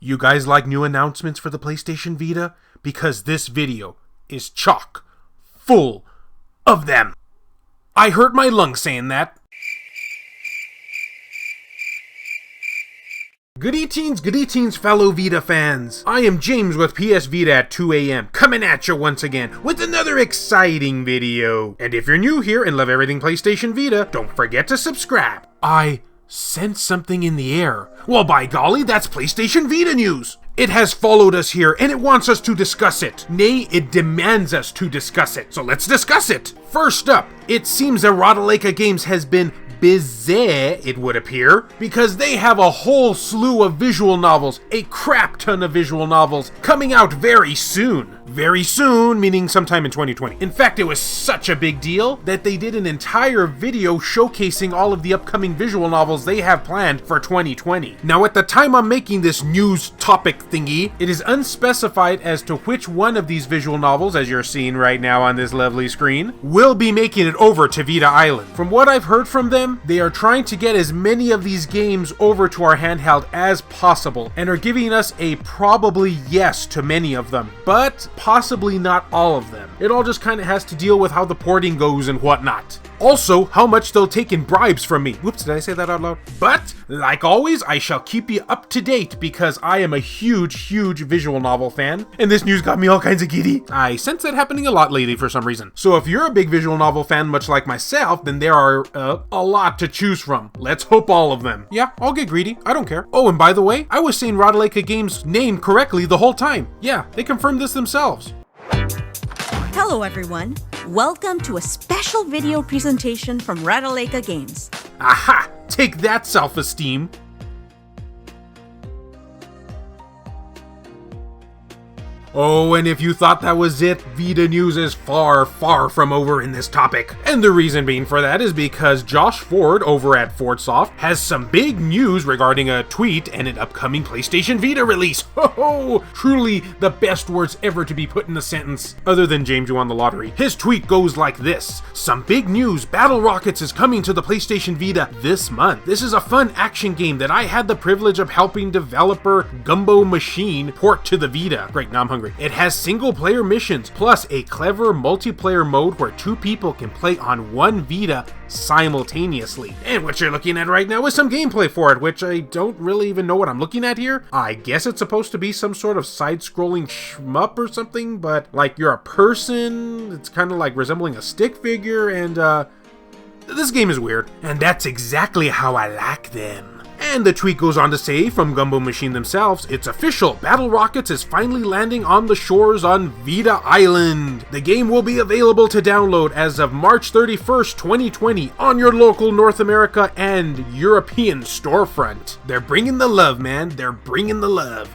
You guys like new announcements for the PlayStation Vita? Because this video is chock full of them. I hurt my lungs saying that. Goody teens, fellow Vita fans. I am James with PS Vita at 2 AM, coming at you once again with another exciting video. And if you're new here and love everything PlayStation Vita, don't forget to subscribe. I sense something in the air. Well, by golly, that's PlayStation Vita news. It has followed us here, and it wants us to discuss it. Nay, it demands us to discuss it. So let's discuss it. First up, it seems that Ratalika Games has been busy, it would appear, because they have a whole slew of visual novels, a crap ton of visual novels, coming out very soon. Very soon, meaning sometime in 2020. In fact, it was such a big deal that they did an entire video showcasing all of the upcoming visual novels they have planned for 2020. Now, at the time I'm making this news topic thingy, it is unspecified as to which one of these visual novels, as you're seeing right now on this lovely screen, will be making it over to Vita Island. From what I've heard from them, they are trying to get as many of these games over to our handheld as possible, and are giving us a probably yes to many of them, but possibly not all of them. It all just kind of has to deal with how the porting goes and whatnot. Also, how much they'll take in bribes from me. Whoops, did I say that out loud? But, like always, I shall keep you up to date because I am a huge visual novel fan, and this news got me all kinds of giddy. I sense that happening a lot lately for some reason. So if you're a big visual novel fan much like myself, then there are a lot to choose from. Let's hope all of them. Yeah, I'll get greedy. I don't care. Oh, and by the way, I was saying Ratalika Games' name correctly the whole time. Yeah, they confirmed this themselves. Hello everyone, welcome to a special video presentation from Ratalika Games. Aha! Take that, self-esteem! Oh, and if you thought that was it, Vita news is far from over in this topic. And the reason being for that is because Josh Ford over at FordSoft has some big news regarding a tweet and an upcoming PlayStation Vita release. Ho! Truly the best words ever to be put in a sentence, other than James who won the lottery. His tweet goes like this: some big news, Battle Rockets is coming to the PlayStation Vita this month. This is a fun action game that I had the privilege of helping developer Gumbo Machine port to the Vita. Great, now I'm hungry. It has single-player missions, plus a clever multiplayer mode where two people can play on one Vita simultaneously. And what you're looking at right now is some gameplay for it, which I don't really even know what I'm looking at here. I guess it's supposed to be some sort of side-scrolling shmup or something, but like you're a person, it's kind of like resembling a stick figure, and this game is weird. And that's exactly how I like them. And the tweet goes on to say, from Gumbo Machine themselves, it's official, Battle Rockets is finally landing on the shores on Vita Island. The game will be available to download as of March 31st, 2020 on your local North America and European storefront. They're bringing the love, man. They're bringing the love.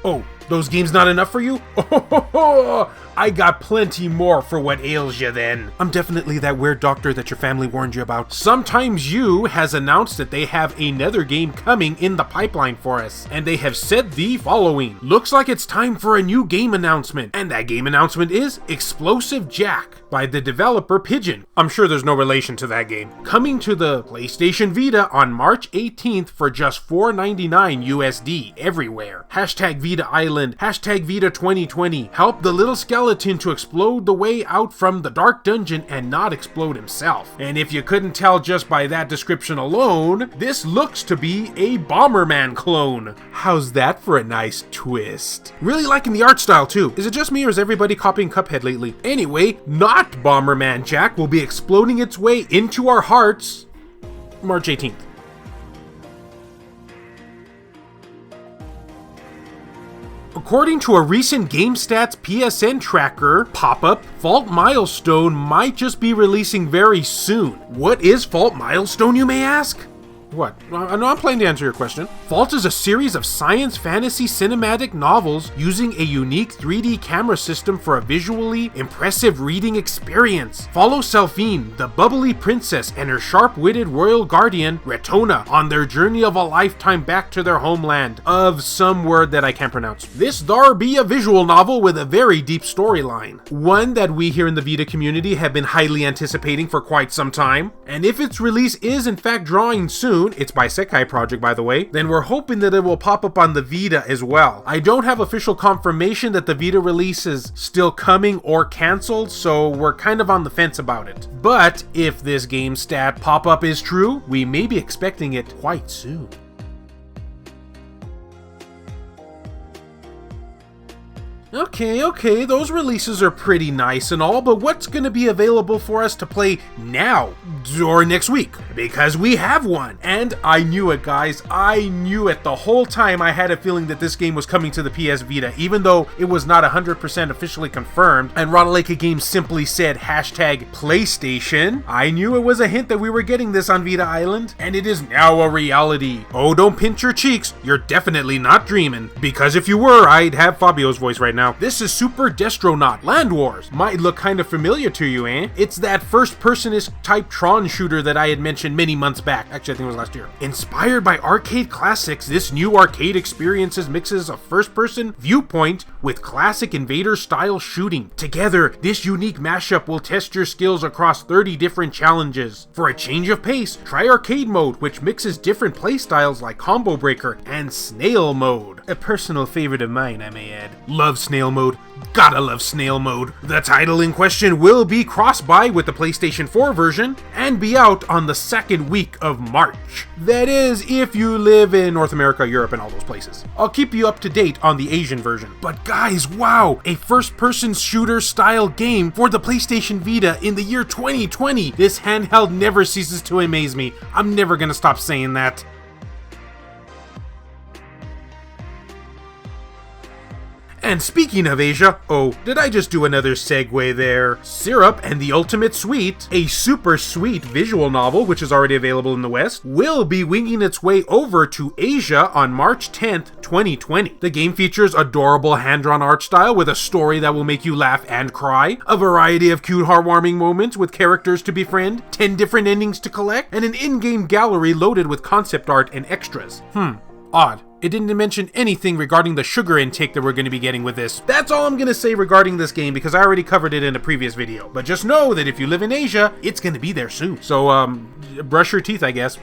Oh, those games not enough for you? Oh, I got plenty more for what ails you then. I'm definitely that weird doctor that your family warned you about. Sometimes You has announced that they have another game coming in the pipeline for us, and they have said the following: looks like it's time for a new game announcement, and that game announcement is Explosive Jack by the developer Pigeon. I'm sure there's no relation to that game. Coming to the PlayStation Vita on March 18th for just $4.99 USD everywhere. Hashtag Vita Island, hashtag Vita 2020. Help the little skeleton to explode the way out from the dark dungeon and not explode himself. And if you couldn't tell just by that description alone, this looks to be a Bomberman clone. How's that for a nice twist? Really liking the art style too. Is it just me or is everybody copying Cuphead lately? Anyway, not Bomberman Jack will be exploding its way into our hearts March 18th. According to a recent GameStats PSN tracker pop-up, Fault Milestone might just be releasing very soon. What is Fault Milestone, you may ask? What? I know I'm playing to answer your question. Vault is a series of science fantasy cinematic novels using a unique 3D camera system for a visually impressive reading experience. Follow Selphine, the bubbly princess, and her sharp-witted royal guardian, Retona, on their journey of a lifetime back to their homeland of some word that I can't pronounce. This thar be a visual novel with a very deep storyline. One that we here in the Vita community have been highly anticipating for quite some time. And if its release is in fact drawing soon, it's by Sekai Project by the way, then we're hoping that it will pop up on the Vita as well. I don't have official confirmation that the Vita release is still coming or cancelled, so we're kind of on the fence about it. But if this game stat pop-up is true, we may be expecting it quite soon. Okay, those releases are pretty nice and all, but what's going to be available for us to play now or next week? Because we have one. And I knew it, guys. I knew it. The whole time I had a feeling that this game was coming to the PS Vita, even though it was not 100% officially confirmed, and Ratalika Games simply said hashtag PlayStation. I knew it was a hint that we were getting this on Vita Island, and it is now a reality. Oh, don't pinch your cheeks. You're definitely not dreaming. Because if you were, I'd have Fabio's voice right now. This is Super Destronaut Land Wars. Might look kind of familiar to you, eh? It's that first-personist type Tron shooter that I had mentioned many months back. Actually, I think it was last year. Inspired by arcade classics, this new arcade experience mixes a first-person viewpoint with classic invader-style shooting. Together, this unique mashup will test your skills across 30 different challenges. For a change of pace, try arcade mode, which mixes different playstyles like Combo Breaker and Snail Mode. A personal favorite of mine, I may add. Love Snail Mode. Gotta love Snail Mode. The title in question will be cross-buy with the PlayStation 4 version and be out on the second week of March. That is, if you live in North America, Europe, and all those places. I'll keep you up to date on the Asian version. But guys, wow! A first-person shooter-style game for the PlayStation Vita in the year 2020! This handheld never ceases to amaze me. I'm never gonna stop saying that. And speaking of Asia, oh, did I just do another segue there? Syrup and the Ultimate Sweet, a super sweet visual novel which is already available in the West, will be winging its way over to Asia on March 10th, 2020. The game features adorable hand-drawn art style with a story that will make you laugh and cry, a variety of cute heartwarming moments with characters to befriend, 10 different endings to collect, and an in-game gallery loaded with concept art and extras. Odd. It didn't mention anything regarding the sugar intake that we're going to be getting with this. That's all I'm going to say regarding this game because I already covered it in a previous video. But just know that if you live in Asia, it's going to be there soon. So, brush your teeth, I guess.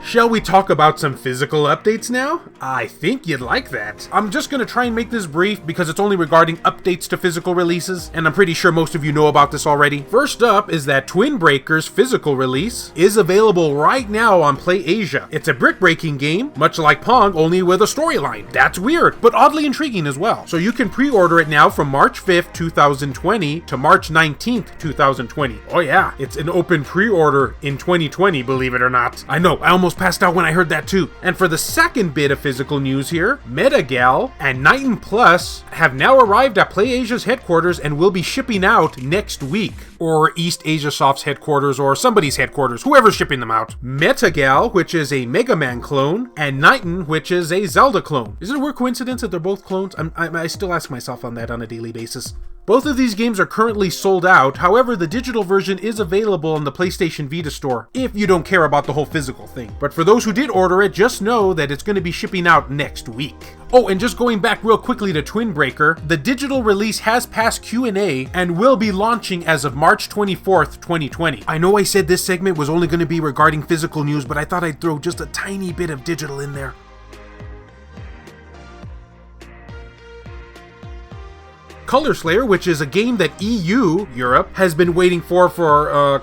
Shall we talk about some physical updates now? I think you'd like that. I'm just gonna try and make this brief because it's only regarding updates to physical releases, and I'm pretty sure most of you know about this already. First up is that Twin Breaker's physical release is available right now on PlayAsia. It's a brick-breaking game, much like Pong, only with a storyline. That's weird, but oddly intriguing as well. So you can pre-order it now from March 5th, 2020 to March 19th, 2020. Oh yeah, it's an open pre-order in 2020, believe it or not. I know, I almost passed out when I heard that too. And for the second bit of physical news here, Metagal and Knightin Plus have now arrived at PlayAsia's headquarters and will be shipping out next week. Or East Asia Soft's headquarters, or somebody's headquarters, whoever's shipping them out. Metagal, which is a Mega Man clone, and Knightin, which is a Zelda clone. Is it a weird coincidence that they're both clones? I still ask myself on that on a daily basis. Both of these games are currently sold out, however the digital version is available on the PlayStation Vita store, if you don't care about the whole physical thing. But for those who did order it, just know that it's going to be shipping out next week. Oh, and just going back real quickly to Twin Breaker, the digital release has passed Q&A and will be launching as of March 24th, 2020. I know I said this segment was only going to be regarding physical news, but I thought I'd throw just a tiny bit of digital in there. Color Slayer, which is a game that EU, Europe, has been waiting for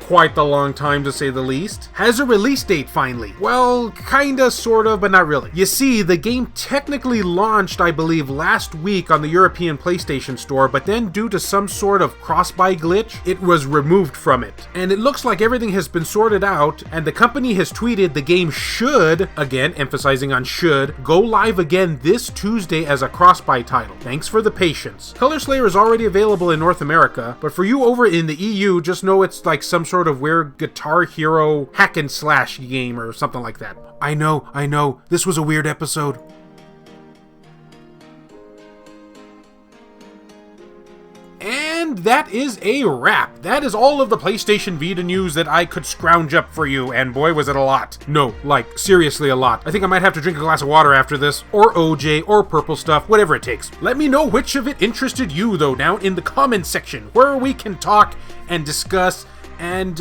quite the long time to say the least, has a release date finally. Well, kinda, sort of, but not really. You see, the game technically launched, I believe, last week on the European PlayStation Store, but then due to some sort of cross-buy glitch, it was removed from it. And it looks like everything has been sorted out, and the company has tweeted the game should, again, emphasizing on should, go live again this Tuesday as a cross-buy title. Thanks for the patience. Color Slayer multiplayer is already available in North America, but for you over in the EU, just know it's like some sort of weird Guitar Hero hack and slash game or something like that. I know, this was a weird episode. And that is a wrap. That is all of the PlayStation Vita news that I could scrounge up for you, and boy was it a lot. No, like, seriously a lot. I think I might have to drink a glass of water after this, or OJ, or purple stuff, whatever it takes. Let me know which of it interested you, though, down in the comments section, where we can talk and discuss, and,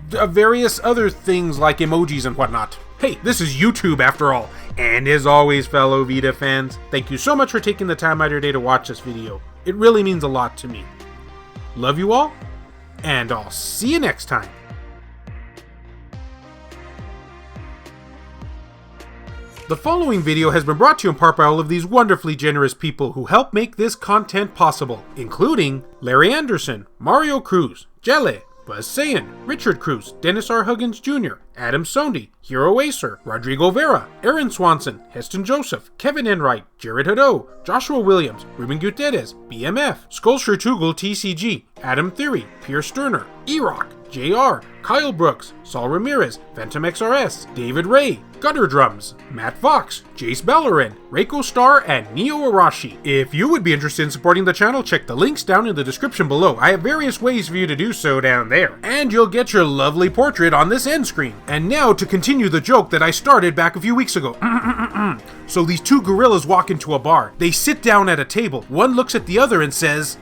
various other things like emojis and whatnot. Hey, this is YouTube after all. And as always, fellow Vita fans, thank you so much for taking the time out of your day to watch this video. It really means a lot to me. Love you all, and I'll see you next time. The following video has been brought to you in part by all of these wonderfully generous people who help make this content possible, including Larry Anderson, Mario Cruz, Jelly, Buzz Sayin, Richard Cruz, Dennis R. Huggins Jr., Adam Sondi, Hero Acer, Rodrigo Vera, Aaron Swanson, Heston Joseph, Kevin Enright, Jared Hado, Joshua Williams, Ruben Gutierrez, BMF, Skullshire Tugel TCG, Adam Theory, Pierre Sterner, E-Rock, JR, Kyle Brooks, Saul Ramirez, Phantom XRS, David Ray, Gutter Drums, Matt Fox, Jace Bellerin, Reiko Star, and Neo Arashi. If you would be interested in supporting the channel, check the links down in the description below. I have various ways for you to do so down there. And you'll get your lovely portrait on this end screen. And now to continue the joke that I started back a few weeks ago. So these two gorillas walk into a bar. They sit down at a table. One looks at the other and says,